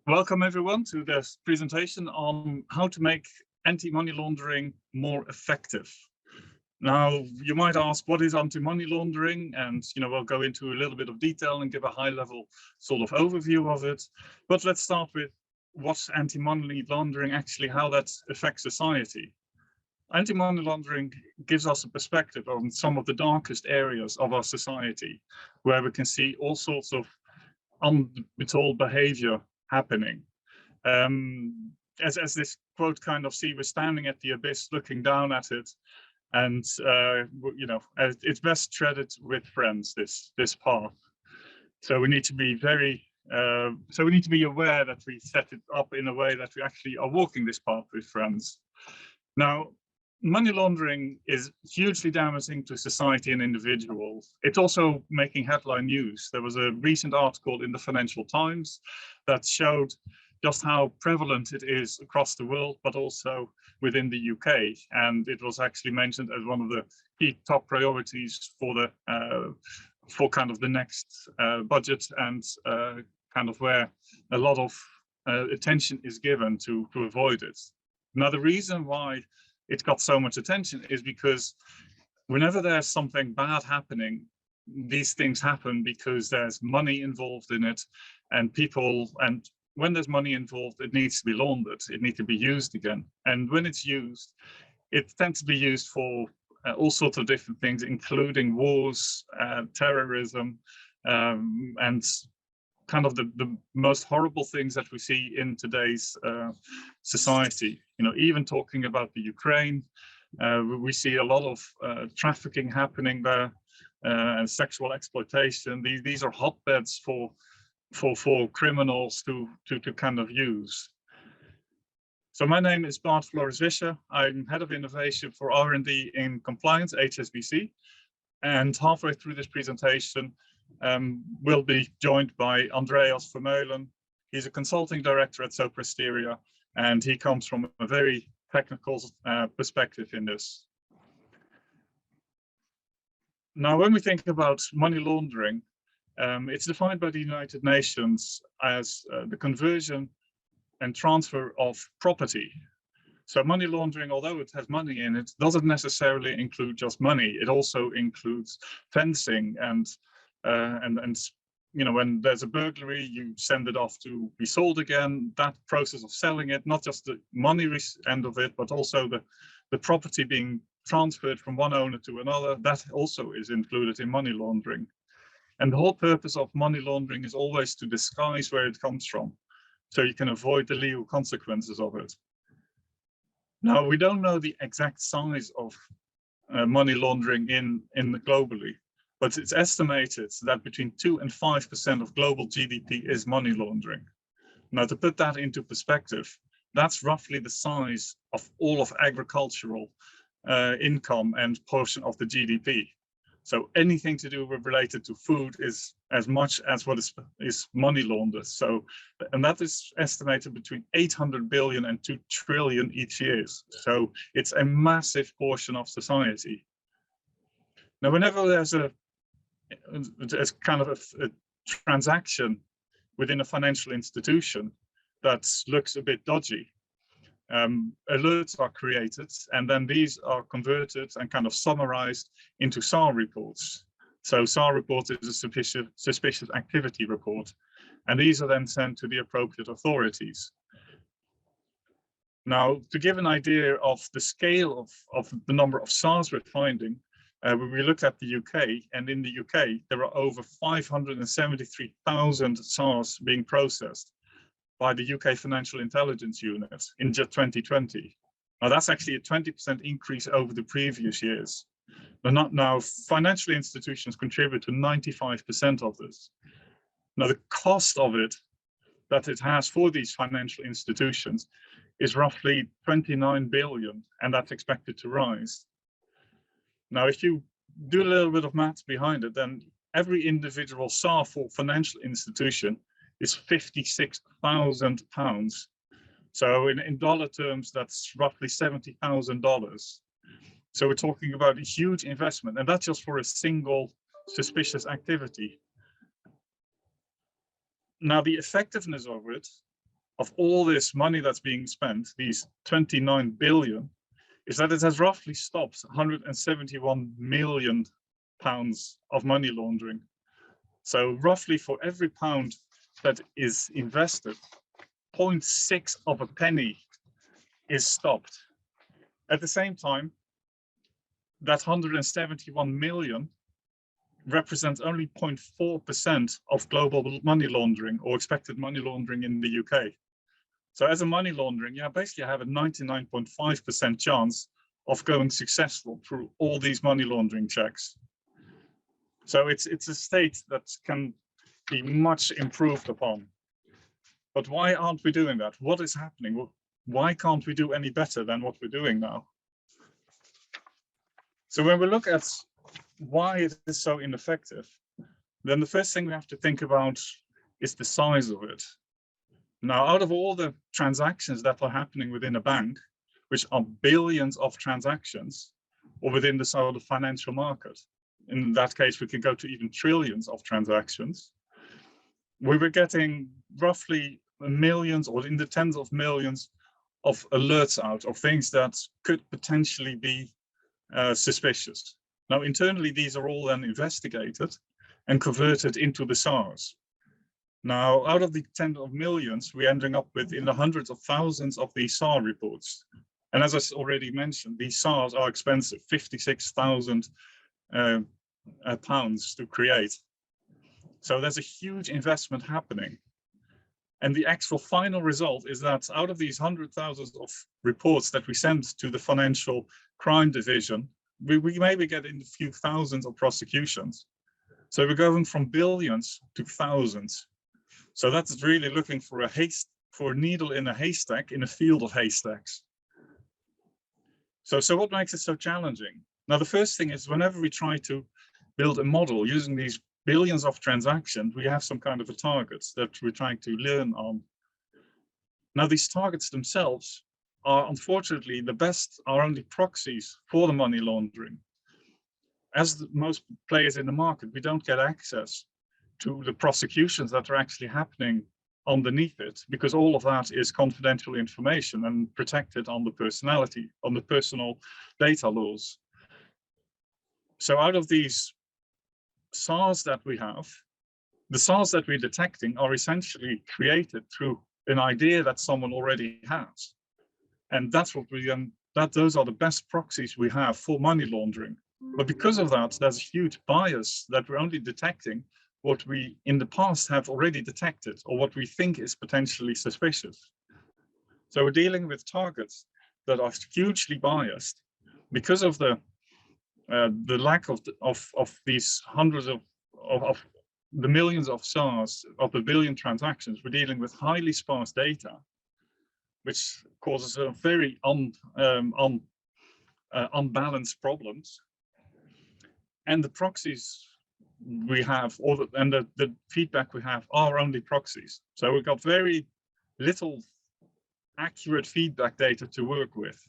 Welcome everyone to this presentation on how to make anti-money laundering more effective. Now, you might ask, what is anti-money laundering? And, we'll go into a little bit of detail and give a high-level sort of overview of it. But let's start with what's anti-money laundering actually, how that affects society. Anti-money laundering gives us a perspective on some of the darkest areas of our society, where we can see all sorts of untold behavior happening. As this quote kind of see, we're standing at the abyss looking down at it, and it's best treaded with friends, this path. So we need to be aware that we set it up in a way that we actually are walking this path with friends. Now, money laundering is hugely damaging to society and individuals. It's also making headline news. There was a recent article in the Financial Times that showed just how prevalent it is across the world, but also within the UK. And it was actually mentioned as one of the key top priorities for kind of the next budget, and kind of where a lot of attention is given to avoid it. Now, the reason why it got so much attention is because whenever there's something bad happening, these things happen because there's money involved in it, and when there's money involved, it needs to be laundered. It needs to be used again. And when it's used, it tends to be used for all sorts of different things, including wars, terrorism, and kind of the most horrible things that we see in today's society. Even talking about the Ukraine, we see a lot of trafficking happening there, and sexual exploitation. These are hotbeds for criminals to kind of use. So my name is Bart Visscher. I'm head of innovation for R&D in compliance, HSBC, and halfway through this presentation, we'll be joined by Andreas Vermeulen. He's a consulting director at Sopra Steria, and he comes from a very technical perspective in this. Now, when we think about money laundering, it's defined by the United Nations as the conversion and transfer of property. So money laundering, although it has money in it, doesn't necessarily include just money. It also includes fencing and when there's a burglary, you send it off to be sold again. That process of selling it, not just the money end of it, but also the property being transferred from one owner to another, that also is included in money laundering. And the whole purpose of money laundering is always to disguise where it comes from, so you can avoid the legal consequences of it. Now, we don't know the exact size of money laundering globally, but it's estimated that between 2 and 5% of global GDP is money laundering. Now, to put that into perspective, that's roughly the size of all of agricultural income and portion of the GDP. So anything to do with related to food is as much as what is money laundered. So, and that is estimated between 800 billion and 2 trillion each year. So it's a massive portion of society. Now, whenever there's kind of a transaction within a financial institution that looks a bit dodgy, alerts are created, and then these are converted and kind of summarized into SAR reports. So SAR report is a suspicious activity report, and these are then sent to the appropriate authorities. Now, to give an idea of the scale of the number of SARs we're finding, we looked at the UK, and in the UK, there are over 573,000 SARs being processed by the UK Financial Intelligence Unit in just 2020. Now, that's actually a 20% increase over the previous years. Now, financial institutions contribute to 95% of this. Now, the cost of it that it has for these financial institutions is roughly 29 billion, and that's expected to rise. Now, if you do a little bit of maths behind it, then every individual SAR for financial institution is £56,000. So in dollar terms, that's roughly $70,000. So we're talking about a huge investment, and that's just for a single suspicious activity. Now, the effectiveness of it of all this money that's being spent, these 29 billion, is that it has roughly stopped 171 million pounds of money laundering. So roughly for every pound that is invested, 0.6 of a penny is stopped. At the same time, that 171 million represents only 0.4% of global money laundering or expected money laundering in the UK. So as a money laundering, you basically have a 99.5% chance of going successful through all these money laundering checks. So it's a state that can be much improved upon. But why aren't we doing that? What is happening? Why can't we do any better than what we're doing now? So when we look at why it is so ineffective, then the first thing we have to think about is the size of it. Now, out of all the transactions that are happening within a bank, which are billions of transactions, or within the sort of financial market, in that case, we can go to even trillions of transactions, we were getting roughly millions or in the tens of millions of alerts out of things that could potentially be suspicious. Now, internally, these are all then investigated and converted into the SARs. Now, out of the tens of millions, we're ending up with in the hundreds of thousands of these SAR reports. And as I already mentioned, these SARs are expensive, 56,000 pounds to create. So there's a huge investment happening. And the actual final result is that out of these 100,000 of reports that we send to the financial crime division, we maybe get in a few thousands of prosecutions. So we're going from billions to thousands. So that's really looking for a needle in a haystack in a field of haystacks. So what makes it so challenging? Now, the first thing is whenever we try to build a model using these billions of transactions, we have some kind of a target that we're trying to learn on. Now, these targets themselves are unfortunately are only proxies for the money laundering. As most players in the market, we don't get access to the prosecutions that are actually happening underneath it, because all of that is confidential information and protected on the personal data laws. So out of these SARs that we have, the SARs that we're detecting are essentially created through an idea that someone already has. And that's what those are the best proxies we have for money laundering. But because of that, there's a huge bias that we're only detecting what we in the past have already detected or what we think is potentially suspicious. So we're dealing with targets that are hugely biased because of the lack of these hundreds of the millions of SARs of the billion transactions. We're dealing with highly sparse data, which causes a very unbalanced problems. And the proxies we have, the feedback we have are only proxies. So we've got very little accurate feedback data to work with.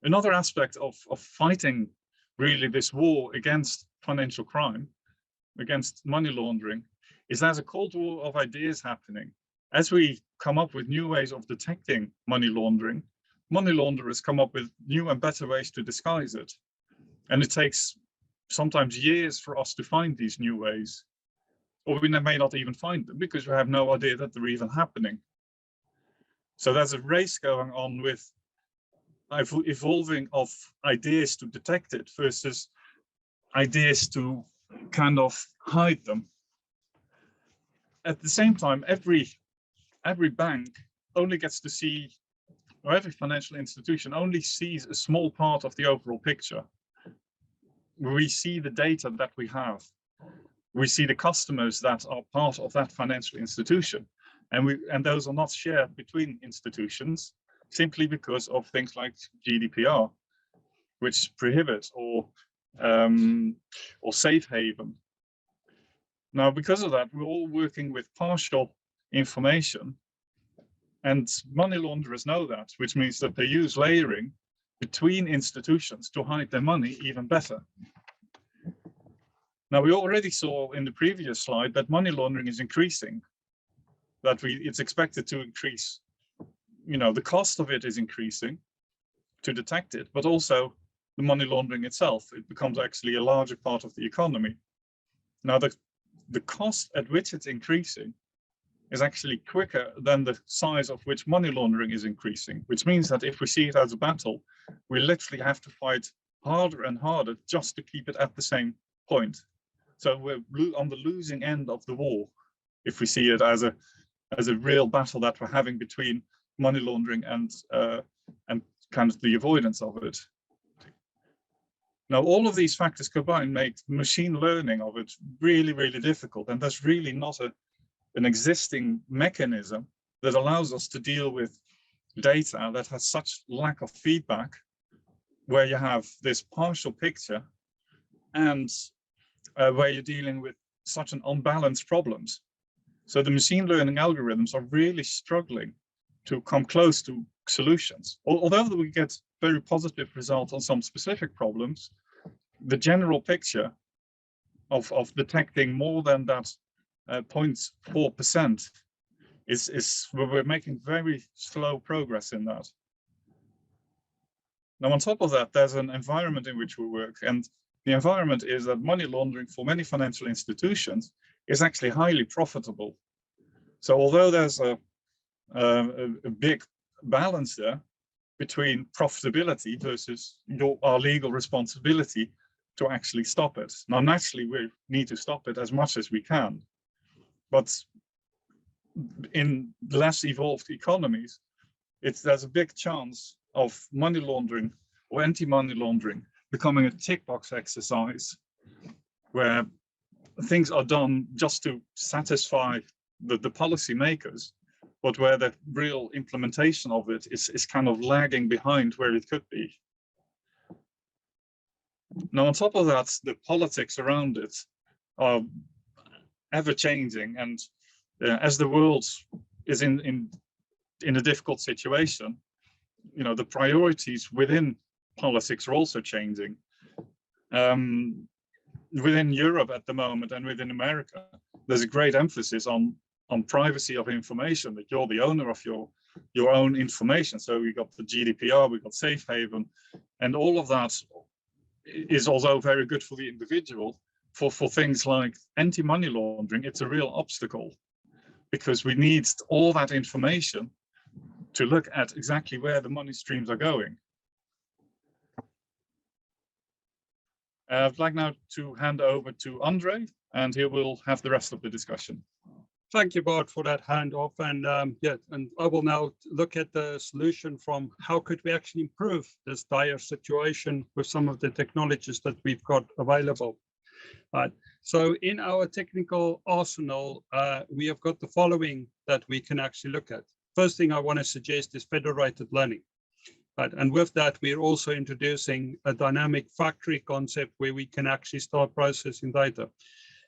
Another aspect of fighting really this war against financial crime, against money laundering, is there's a cold war of ideas happening. As we come up with new ways of detecting money launderers come up with new and better ways to disguise it. And it takes sometimes years for us to find these new ways, or we may not even find them because we have no idea that they're even happening. So there's a race going on with evolving of ideas to detect it versus ideas to kind of hide them. At the same time, every bank only gets to see, or every financial institution only sees a small part of the overall picture. We see the data that we have. We see the customers that are part of that financial institution, and those are not shared between institutions simply because of things like GDPR, which prohibit or safe haven. Now, because of that, we're all working with partial information, and money launderers know that, which means that they use layering between institutions to hide their money even better. Now, we already saw in the previous slide that money laundering is increasing. that it's expected to increase. You know, the cost of it is increasing to detect it, but also the money laundering itself, it becomes actually a larger part of the economy. Now, the cost at which it's increasing is actually quicker than the size of which money laundering is increasing, which means that if we see it as a battle, we literally have to fight harder and harder just to keep it at the same point. So we're on the losing end of the war if we see it as a real battle that we're having between money laundering and kind of the avoidance of it. Now, all of these factors combined make machine learning of it really, really difficult, and there's really not an existing mechanism that allows us to deal with data that has such lack of feedback, where you have this partial picture and where you're dealing with such an unbalanced problems. So the machine learning algorithms are really struggling to come close to solutions. Although we get very positive results on some specific problems, the general picture of detecting more than that 0.4% is we're making very slow progress in that. Now, on top of that, there's an environment in which we work, and the environment is that money laundering for many financial institutions is actually highly profitable. So although there's a big balance there between profitability versus our legal responsibility to actually stop it. Now, naturally, we need to stop it as much as we can, but in less evolved economies, there's a big chance of money laundering or anti-money laundering becoming a tick box exercise where things are done just to satisfy the policy makers, but where the real implementation of it is kind of lagging behind where it could be. Now, on top of that, the politics around it are ever changing, and as the world is in a difficult situation, you know, the priorities within politics are also changing. Within Europe at the moment and within America, there's a great emphasis on privacy of information, that you're the owner of your own information. So we got the GDPR, we got safe haven, and all of that is also very good for the individual. For things like anti-money laundering, it's a real obstacle because we need all that information to look at exactly where the money streams are going. I'd like now to hand over to Andre, and he will have the rest of the discussion. Thank you, Bart, for that handoff. And yeah, and I will now look at the solution from how could we actually improve this dire situation with some of the technologies that we've got available. Right. So in our technical arsenal, we have got the following that we can actually look at. First thing I want to suggest is federated learning. Right. And with that, we're also introducing a dynamic factory concept where we can actually start processing data.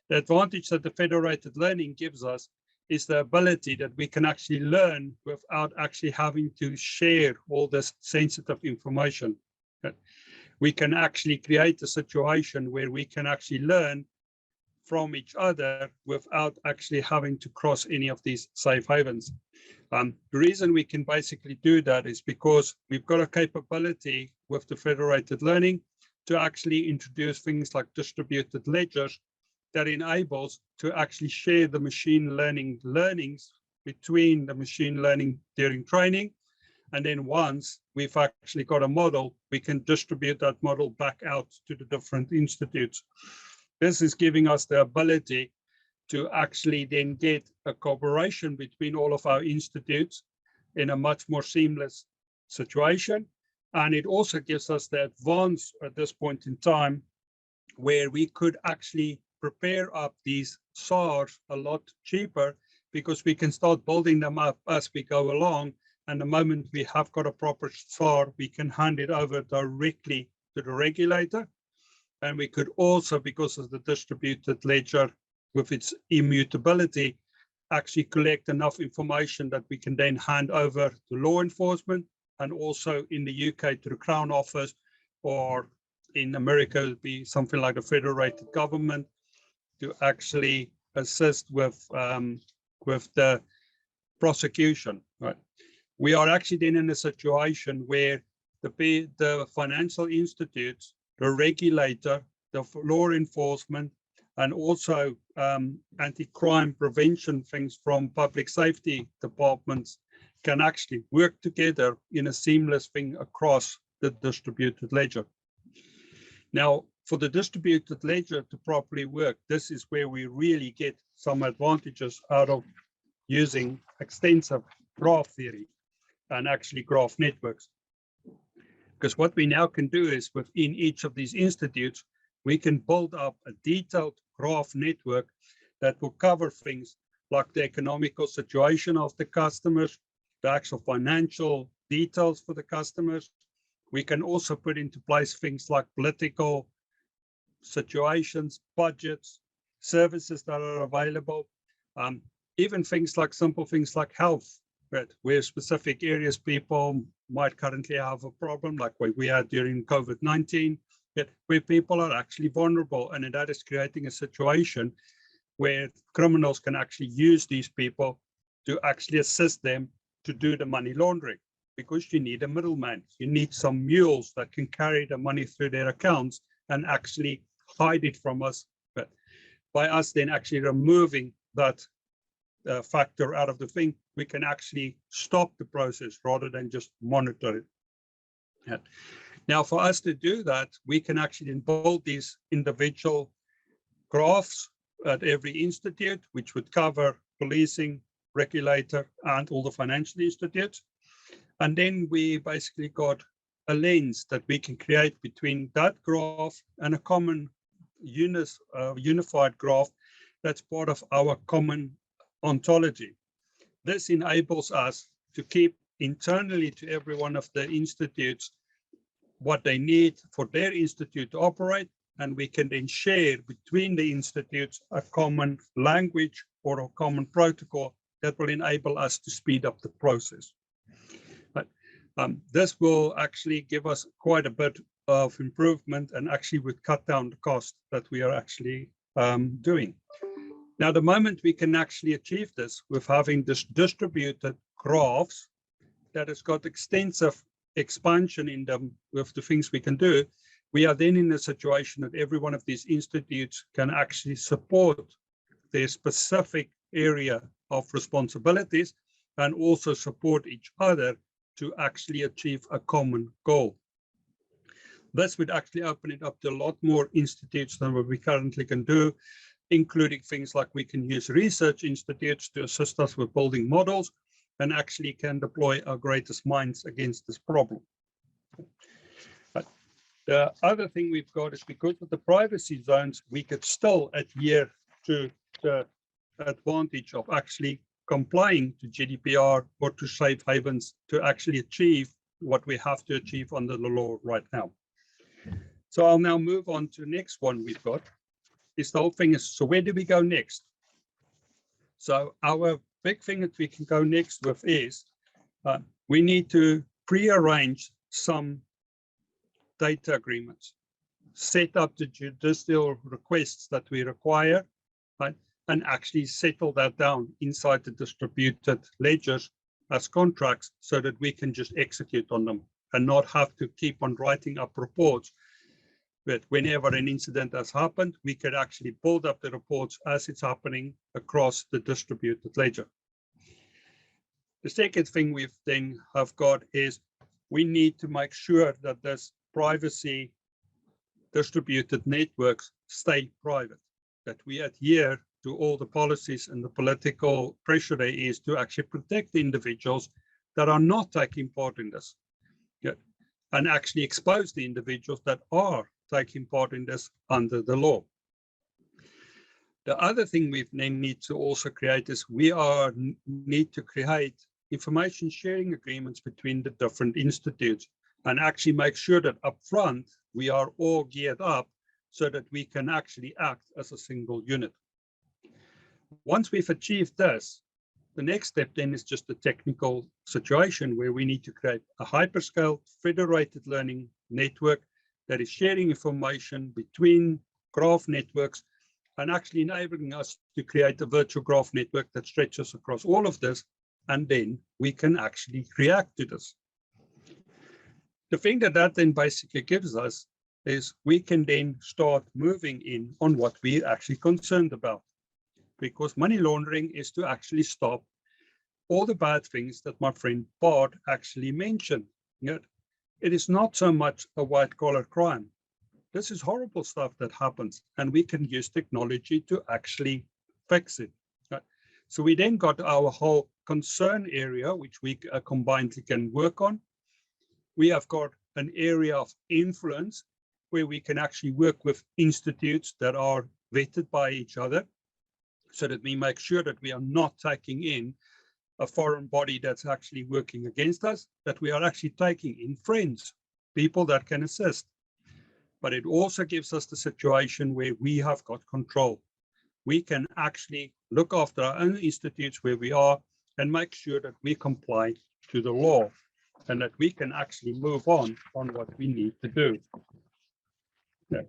The advantage that the federated learning gives us is the ability that we can actually learn without actually having to share all this sensitive information. Okay. We can actually create a situation where we can actually learn from each other without actually having to cross any of these safe havens. The reason we can basically do that is because we've got a capability with the federated learning to actually introduce things like distributed ledgers that enables to actually share the machine learning learnings between the machine learning during training. And then once we've actually got a model, we can distribute that model back out to the different institutes. This is giving us the ability to actually then get a cooperation between all of our institutes in a much more seamless situation. And it also gives us the advance at this point in time where we could actually prepare up these SARs a lot cheaper because we can start building them up as we go along. And the moment we have got a proper SAR, we can hand it over directly to the regulator. And we could also, because of the distributed ledger with its immutability, actually collect enough information that we can then hand over to law enforcement, and also in the UK to the Crown Office, or in America, it would be something like the federated government, to actually assist with the prosecution, right? We are actually then in a situation where the financial institutes, the regulator, the law enforcement, and also anti-crime prevention things from public safety departments can actually work together in a seamless thing across the distributed ledger. Now, for the distributed ledger to properly work, this is where we really get some advantages out of using extensive graph theory and actually graph networks. Because what we now can do is within each of these institutes, we can build up a detailed graph network that will cover things like the economical situation of the customers, the actual financial details for the customers. We can also put into place things like political situations, budgets, services that are available, even things like simple things like health, right, where specific areas people might currently have a problem, like what we had during COVID-19, where people are actually vulnerable, and that is creating a situation where criminals can actually use these people to actually assist them to do the money laundering, because you need a middleman. You need some mules that can carry the money through their accounts and actually hide it from us. But by us then actually removing that factor out of the thing, we can actually stop the process rather than just monitor it. Yeah. Now, for us to do that, we can actually build these individual graphs at every institute, which would cover policing, regulator, and all the financial institutes. And then we basically got a lens that we can create between that graph and a common unified graph that's part of our common ontology. This enables us to keep internally to every one of the institutes what they need for their institute to operate, and we can then share between the institutes a common language or a common protocol that will enable us to speed up the process. But this will actually give us quite a bit of improvement and actually would cut down the cost that we are actually doing. Now, the moment we can actually achieve this with having this distributed graphs that has got extensive expansion in them with the things we can do, we are then in a situation that every one of these institutes can actually support their specific area of responsibilities and also support each other to actually achieve a common goal. This would actually open it up to a lot more institutes than what we currently can do, including things like we can use research institutes to assist us with building models and actually can deploy our greatest minds against this problem. But the other thing we've got is because of the privacy zones, we could still adhere to the advantage of actually complying to GDPR or to safe havens to actually achieve what we have to achieve under the law right now. So I'll now move on to the next one we've got. Is the whole thing is, so where do we go next? So our big thing that we can go next with is we need to pre-arrange some data agreements, set up the judicial requests that we require, right, and actually settle that down inside the distributed ledgers as contracts so that we can just execute on them and not have to keep on writing up reports. But whenever an incident has happened, we could actually build up the reports as it's happening across the distributed ledger. The second thing we've then have got is we need to make sure that this privacy distributed networks stay private, that we adhere to all the policies and the political pressure there is to actually protect the individuals that are not taking part in this, and actually expose the individuals that are taking part in this under the law. The other thing we need to also create is we need to create information sharing agreements between the different institutes and actually make sure that upfront we are all geared up so that we can actually act as a single unit. Once we've achieved this, the next step then is just a technical situation where we need to create a hyperscale federated learning network that is sharing information between graph networks and actually enabling us to create a virtual graph network that stretches across all of this and then we can actually react to this. The thing that then basically gives us is we can then start moving in on what we're actually concerned about. Because money laundering is to actually stop all the bad things that my friend Bart actually mentioned. Yet it is not so much a white-collar crime. This is horrible stuff that happens, and we can use technology to actually fix it. So we then got our whole concern area, which we combined can work on. We have got an area of influence where we can actually work with institutes that are vetted by each other, so that we make sure that we are not taking in a foreign body that's actually working against us, that we are actually taking in friends, people that can assist. But it also gives us the situation where we have got control. We can actually look after our own institutes where we are and make sure that we comply to the law and that we can actually move on what we need to do. Yeah.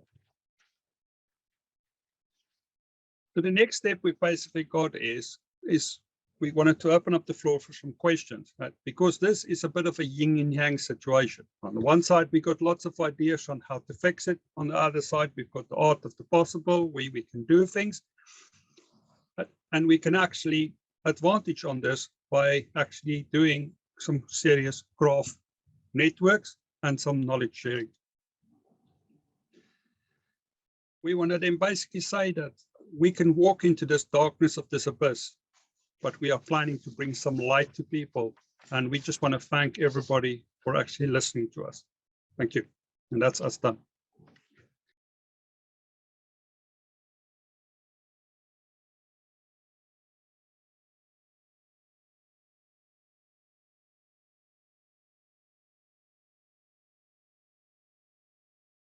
So the next step we basically got is we wanted to open up the floor for some questions, right? Because this is a bit of a yin and yang situation. On the one side, we got lots of ideas on how to fix it. On the other side, we've got the art of the possible, where we can do things. And we can actually advantage on this by actually doing some serious graph networks and some knowledge sharing. We want to then basically say that we can walk into this darkness of this abyss, but we are planning to bring some light to people. And we just want to thank everybody for actually listening to us. Thank you. And that's us done.